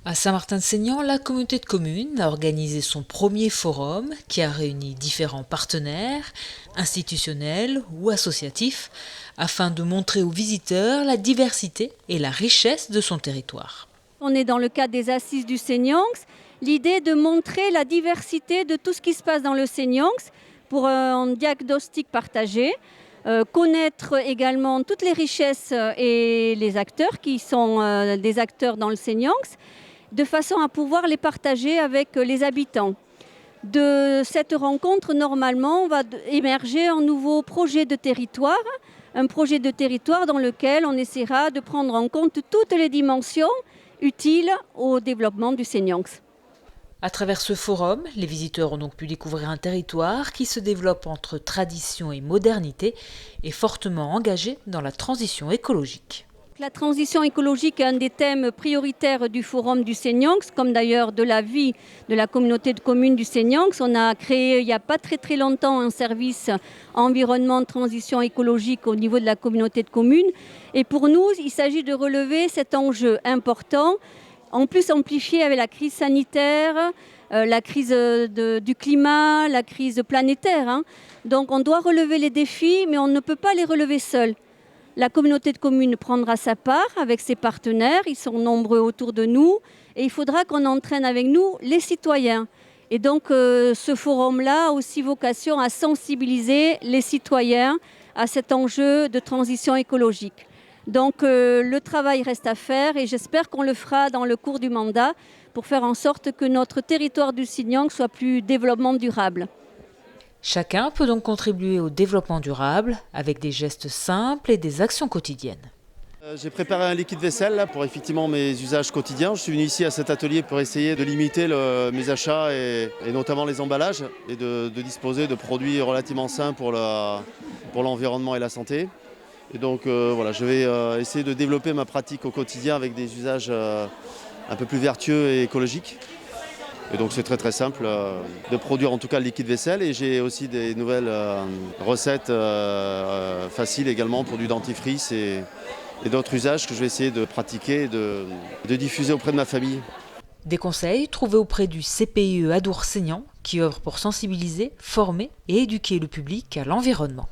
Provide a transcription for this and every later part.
À Saint-Martin-de-Seignan, la communauté de communes a organisé son premier forum qui a réuni différents partenaires, institutionnels ou associatifs, afin de montrer aux visiteurs la diversité et la richesse de son territoire. On est dans le cadre des Assises du Seignanx. L'idée de montrer la diversité de tout ce qui se passe dans le Seignanx pour un diagnostic partagé. Connaître également toutes les richesses et les acteurs qui sont des acteurs dans le Seignanx, de façon à pouvoir les partager avec les habitants. De cette rencontre, normalement, va émerger un nouveau projet de territoire, un projet de territoire dans lequel on essaiera de prendre en compte toutes les dimensions utiles au développement du Seignanx. À travers ce forum, les visiteurs ont donc pu découvrir un territoire qui se développe entre tradition et modernité et fortement engagé dans la transition écologique. La transition écologique est un des thèmes prioritaires du Forum du Seignanx, comme d'ailleurs de la vie de la communauté de communes du Seignanx. On a créé il n'y a pas très longtemps un service environnement transition écologique au niveau de la communauté de communes. Et pour nous, il s'agit de relever cet enjeu important, en plus amplifié avec la crise sanitaire, la crise du climat, la crise planétaire. Donc on doit relever les défis, mais on ne peut pas les relever seul. La communauté de communes prendra sa part avec ses partenaires, ils sont nombreux autour de nous, et il faudra qu'on entraîne avec nous les citoyens. Et donc ce forum-là a aussi vocation à sensibiliser les citoyens à cet enjeu de transition écologique. Donc le travail reste à faire et j'espère qu'on le fera dans le cours du mandat pour faire en sorte que notre territoire du Seignanx soit plus développement durable. Chacun peut donc contribuer au développement durable avec des gestes simples et des actions quotidiennes. J'ai préparé un liquide vaisselle là, pour effectivement mes usages quotidiens. Je suis venu ici à cet atelier pour essayer de limiter mes achats et notamment les emballages et de disposer de produits relativement sains pour l'environnement et la santé. Et donc voilà, je vais essayer de développer ma pratique au quotidien avec des usages un peu plus vertueux et écologiques. Et donc c'est très simple de produire en tout cas le liquide vaisselle et j'ai aussi des nouvelles recettes faciles également pour du dentifrice et d'autres usages que je vais essayer de pratiquer et de diffuser auprès de ma famille. Des conseils trouvés auprès du CPIE Adour-Seignan qui œuvre pour sensibiliser, former et éduquer le public à l'environnement.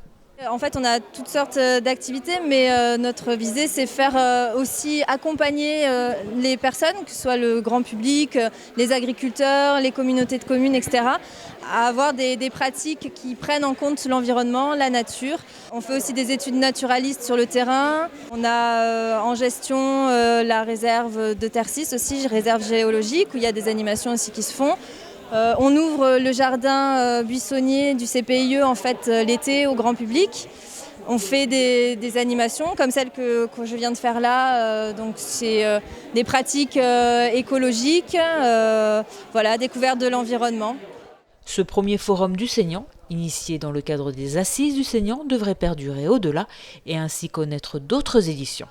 En fait, on a toutes sortes d'activités, mais notre visée, c'est faire aussi accompagner les personnes, que ce soit le grand public, les agriculteurs, les communautés de communes, etc., à avoir des pratiques qui prennent en compte l'environnement, la nature. On fait aussi des études naturalistes sur le terrain. On a en gestion la réserve de Tercis aussi, réserve géologique, où il y a des animations aussi qui se font. On ouvre le jardin buissonnier du CPIE en fait, l'été au grand public. On fait des animations comme celle que je viens de faire là. Donc c'est des pratiques écologiques, voilà, découverte de l'environnement. Ce premier forum du Seignan, initié dans le cadre des Assises du Seignan, devrait perdurer au-delà et ainsi connaître d'autres éditions.